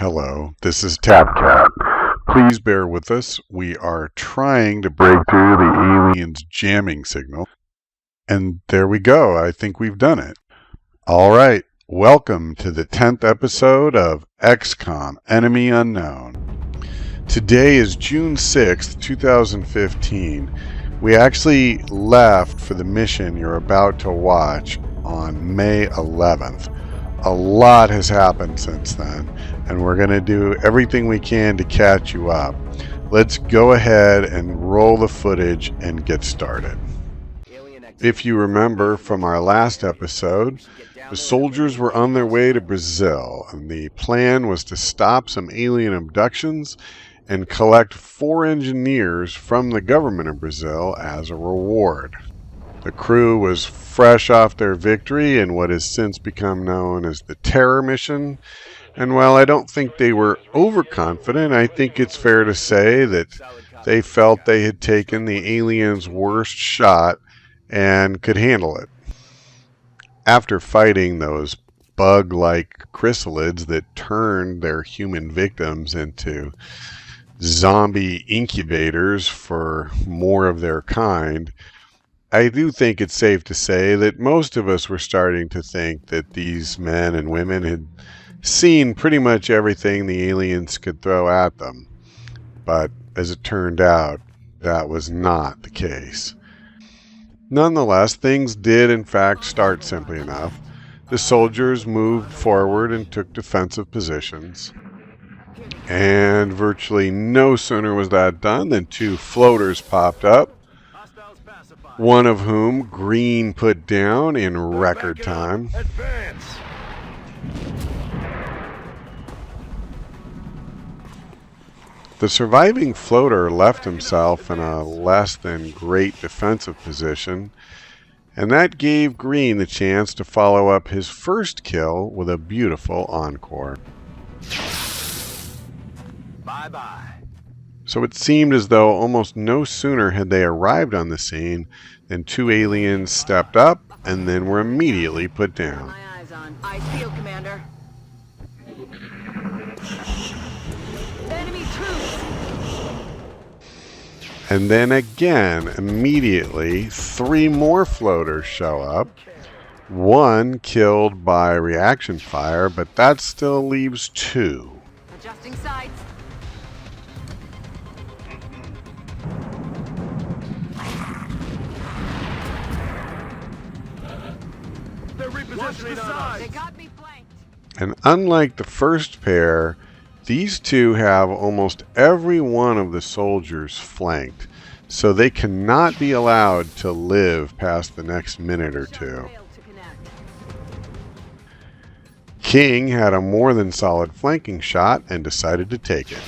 Hello, this is TabCat. Please bear with us. We are trying to break through the aliens' jamming signal. And there we go. I think we've done it. All right. Welcome to the 10th episode of XCOM, Enemy Unknown. Today is June 6th, 2015. We actually left for the mission you're about to watch on May 11th. A lot has happened since then, and we're going to do everything we can to catch you up. Let's go ahead and roll the footage and get started. If you remember from our last episode, the soldiers were on their way to Brazil, and the plan was to stop some alien abductions and collect 4 engineers from the government of Brazil as a reward. The crew was fresh off their victory in what has since become known as the Terror Mission, and while I don't think they were overconfident, I think it's fair to say that they felt they had taken the aliens' worst shot and could handle it. After fighting those bug-like chrysalids that turned their human victims into zombie incubators for more of their kind, I do think it's safe to say that most of us were starting to think that these men and women had seen pretty much everything the aliens could throw at them. But as it turned out, that was not the case. Nonetheless, things did in fact start simply enough. The soldiers moved forward and took defensive positions. And virtually no sooner was that done than 2 floaters popped up, one of whom Green put down in record time. The surviving floater left himself in a less than great defensive position, and that gave Green the chance to follow up his first kill with a beautiful encore. Bye-bye. So it seemed as though almost no sooner had they arrived on the scene than 2 aliens stepped up and then were immediately put down. My eyes on. Eyes peeled, Commander. Enemy troops. And then again, immediately, 3 more floaters show up. 1 killed by reaction fire, but that still leaves 2. Adjusting sights. They got me flanked. And unlike the first pair, these 2 have almost every one of the soldiers flanked, so they cannot be allowed to live past the next minute or 2. King had a more than solid flanking shot and decided to take it.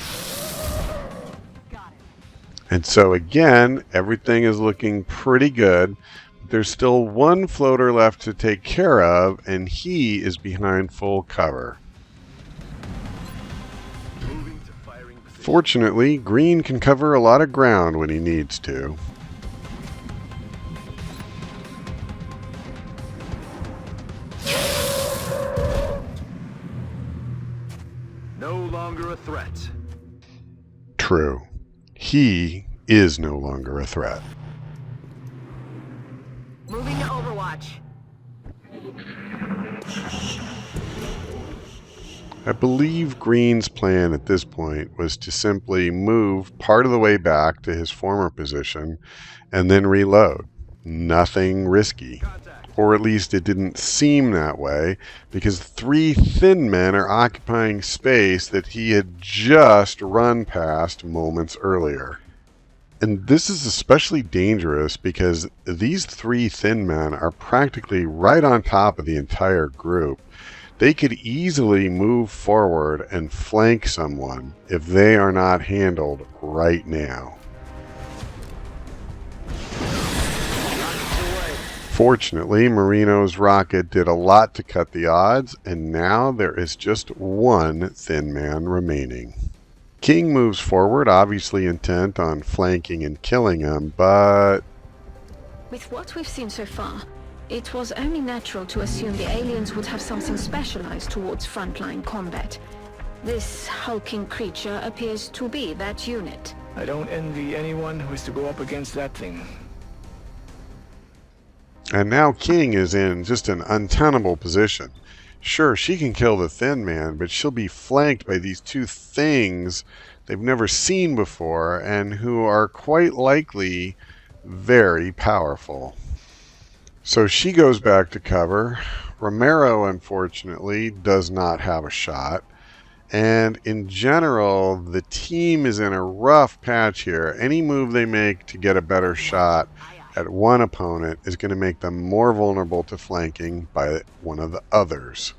And so again, everything is looking pretty good. There's still 1 floater left to take care of, and he is behind full cover. Fortunately, Green can cover a lot of ground when he needs to. No longer a threat. True. He is no longer a threat. Moving to Overwatch. I believe Green's plan at this point was to simply move part of the way back to his former position and then reload. Nothing risky. Or at least it didn't seem that way, because 3 thin men are occupying space that he had just run past moments earlier. And this is especially dangerous because these 3 thin men are practically right on top of the entire group. They could easily move forward and flank someone if they are not handled right now. Fortunately, Marino's rocket did a lot to cut the odds, and now there is just 1 thin man remaining. King moves forward, obviously intent on flanking and killing him, but With what we've seen so far, it was only natural to assume the aliens would have something specialized towards frontline combat. This hulking creature appears to be that unit. I don't envy anyone who is to go up against that thing. And now King is in just an untenable position. Sure, she can kill the Thin Man, but she'll be flanked by these two things they've never seen before and who are quite likely very powerful. So she goes back to cover. Romero, unfortunately, does not have a shot. And in general, the team is in a rough patch here. Any move they make to get a better shot at one opponent is going to make them more vulnerable to flanking by one of the others.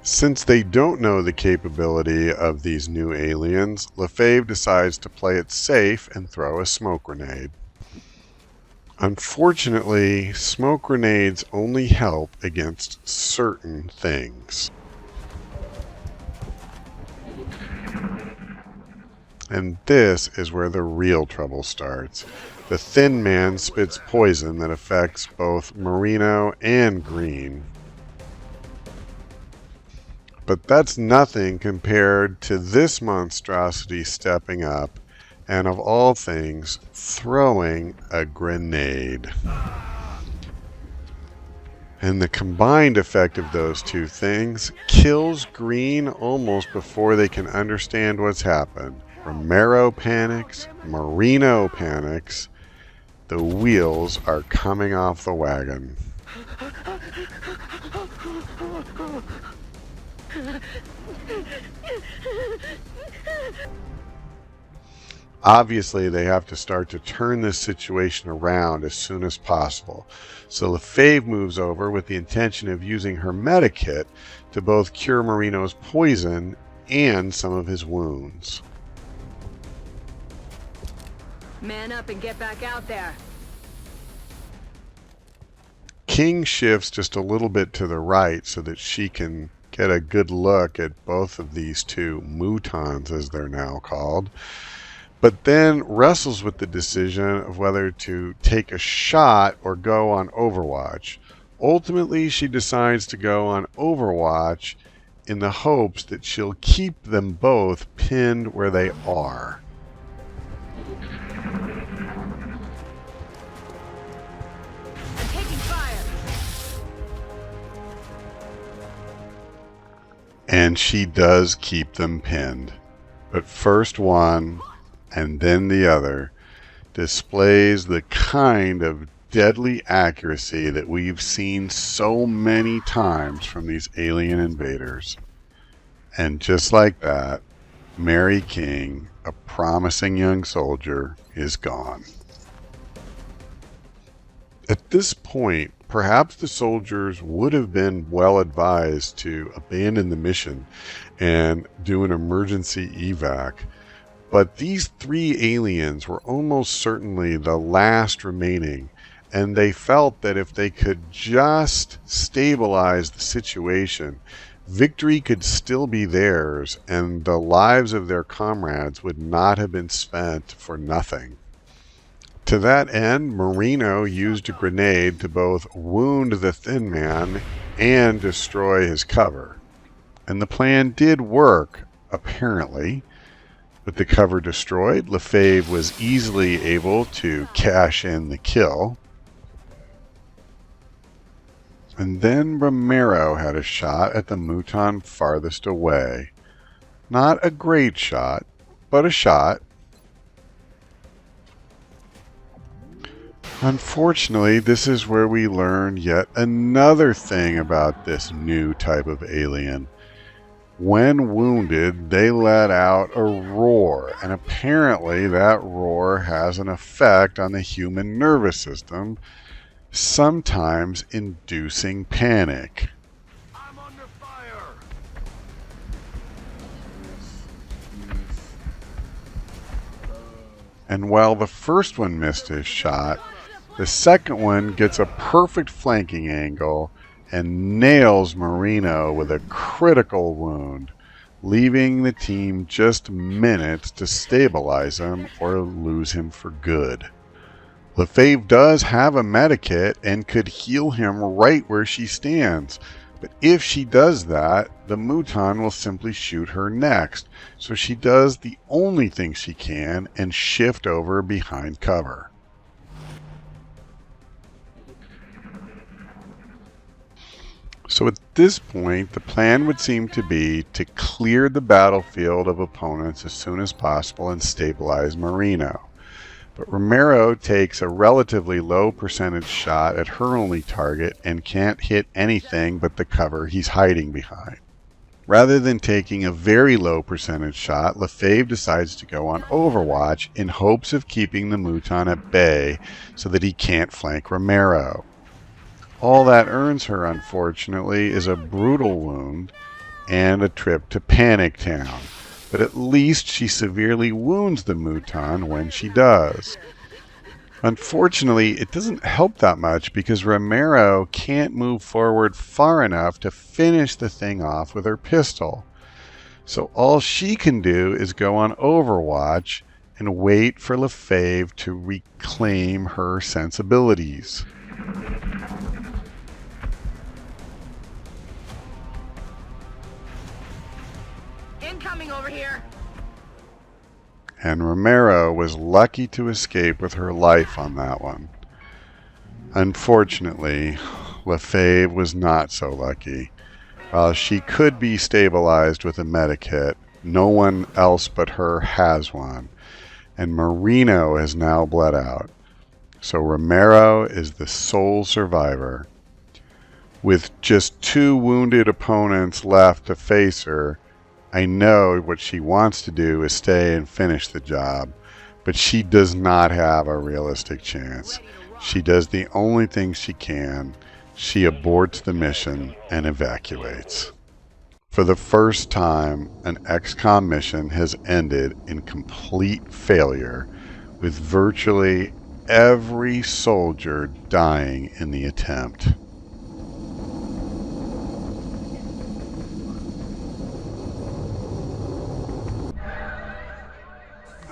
Since they don't know the capability of these new aliens, Lefebvre decides to play it safe and throw a smoke grenade. Unfortunately, smoke grenades only help against certain things. And this is where the real trouble starts. The Thin Man spits poison that affects both Marino and Green. But that's nothing compared to this monstrosity stepping up and, of all things, throwing a grenade. And the combined effect of those two things kills Green almost before they can understand what's happened. Romero panics, Marino panics, the wheels are coming off the wagon. Obviously, they have to start to turn this situation around as soon as possible. So Lefebvre moves over with the intention of using her medikit to both cure Marino's poison and some of his wounds. Man up and get back out there. King shifts just a little bit to the right so that she can get a good look at both of these two mutons, as they're now called, but then wrestles with the decision of whether to take a shot or go on Overwatch. Ultimately, she decides to go on Overwatch in the hopes that she'll keep them both pinned where they are. I'm taking fire. And she does keep them pinned. But first one, and then the other, displays the kind of deadly accuracy that we've seen so many times from these alien invaders. And just like that, Mary King, a promising young soldier, is gone. At this point, perhaps the soldiers would have been well advised to abandon the mission and do an emergency evac. But these three aliens were almost certainly the last remaining, and they felt that if they could just stabilize the situation, victory could still be theirs, and the lives of their comrades would not have been spent for nothing. To that end, Marino used a grenade to both wound the Thin Man and destroy his cover. And the plan did work, apparently. With the cover destroyed, Lefebvre was easily able to cash in the kill. And then Romero had a shot at the Muton farthest away. Not a great shot, but a shot. Unfortunately, this is where we learn yet another thing about this new type of alien. When wounded, they let out a roar, and apparently that roar has an effect on the human nervous system, sometimes inducing panic. I'm under fire! And while the first one missed his shot, the second one gets a perfect flanking angle and nails Marino with a critical wound, leaving the team just minutes to stabilize him or lose him for good. Lefebvre does have a medikit and could heal him right where she stands. But if she does that, the Mouton will simply shoot her next. So she does the only thing she can and shift over behind cover. So at this point, the plan would seem to be to clear the battlefield of opponents as soon as possible and stabilize Marino. But Romero takes a relatively low percentage shot at her only target and can't hit anything but the cover he's hiding behind. Rather than taking a very low percentage shot, Lefebvre decides to go on Overwatch in hopes of keeping the Mouton at bay so that he can't flank Romero. All that earns her, unfortunately, is a brutal wound and a trip to Panic Town. But at least she severely wounds the Mouton when she does. Unfortunately, it doesn't help that much because Romero can't move forward far enough to finish the thing off with her pistol. So all she can do is go on Overwatch and wait for Lefebvre to reclaim her sensibilities. Incoming over here. And Romero was lucky to escape with her life on that one. Unfortunately, Lefebvre was not so lucky. While she could be stabilized with a medikit, no one else but her has one, and Marino has now bled out. So Romero is the sole survivor. With just 2 wounded opponents left to face her, I know what she wants to do is stay and finish the job, but she does not have a realistic chance. She does the only thing she can. She aborts the mission and evacuates. For the first time, an XCOM mission has ended in complete failure, with virtually every soldier dying in the attempt.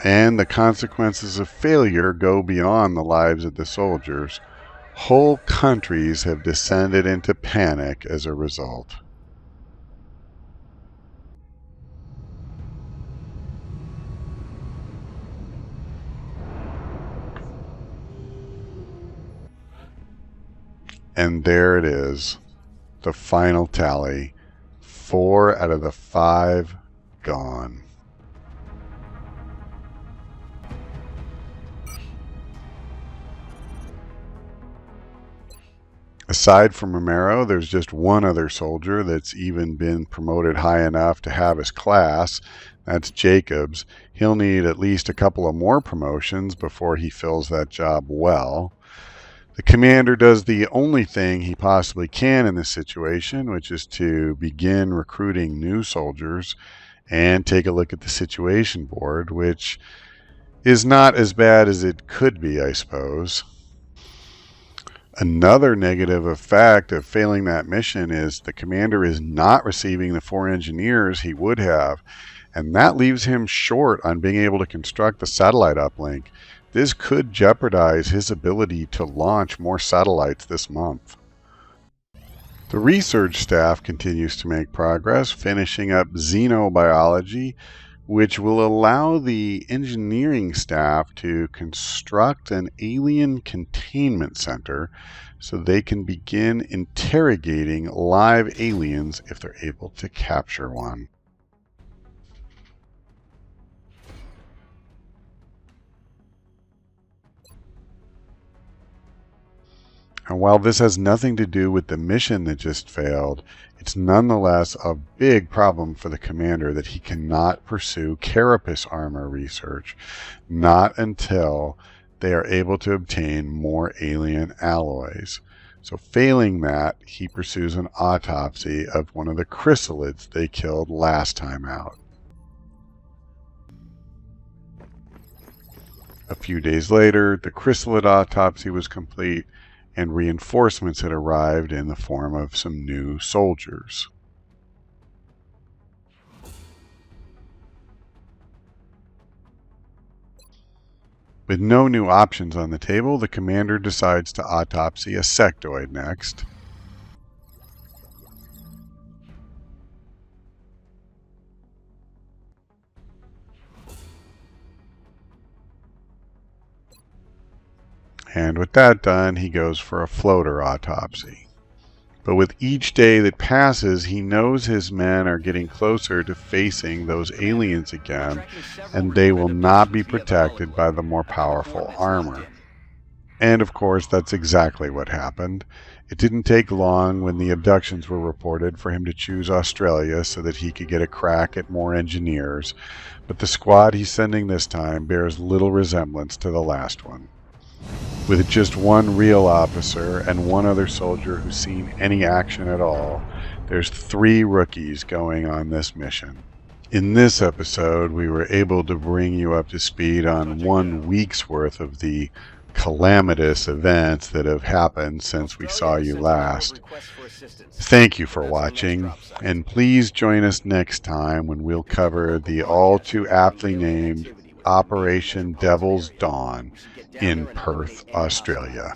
And the consequences of failure go beyond the lives of the soldiers. Whole countries have descended into panic as a result. And there it is, the final tally. 4 out of the 5 gone. Aside from Romero, there's just one other soldier that's even been promoted high enough to have his class. That's Jacobs. He'll need at least a couple of more promotions before he fills that job well. The commander does the only thing he possibly can in this situation, which is to begin recruiting new soldiers and take a look at the situation board, which is not as bad as it could be, I suppose. Another negative effect of failing that mission is the commander is not receiving the 4 engineers he would have, and that leaves him short on being able to construct the satellite uplink. This could jeopardize his ability to launch more satellites this month. The research staff continues to make progress, finishing up xenobiology, which will allow the engineering staff to construct an alien containment center so they can begin interrogating live aliens if they're able to capture one. And while this has nothing to do with the mission that just failed, it's nonetheless a big problem for the commander that he cannot pursue carapace armor research, not until they are able to obtain more alien alloys. So failing that, he pursues an autopsy of one of the chrysalids they killed last time out. A few days later, the chrysalid autopsy was complete, and reinforcements had arrived in the form of some new soldiers. With no new options on the table, the commander decides to autopsy a sectoid next. And with that done, he goes for a floater autopsy. But with each day that passes, he knows his men are getting closer to facing those aliens again, and they will not be protected by the more powerful armor. And of course, that's exactly what happened. It didn't take long when the abductions were reported for him to choose Australia so that he could get a crack at more engineers, but the squad he's sending this time bears little resemblance to the last one. With just one real officer and one other soldier who's seen any action at all, there's 3 rookies going on this mission. In this episode, we were able to bring you up to speed on 1 week's worth of the calamitous events that have happened since we saw you last. Thank you for watching, and please join us next time when we'll cover the all too aptly named Operation Devil's Dawn in Perth, Australia.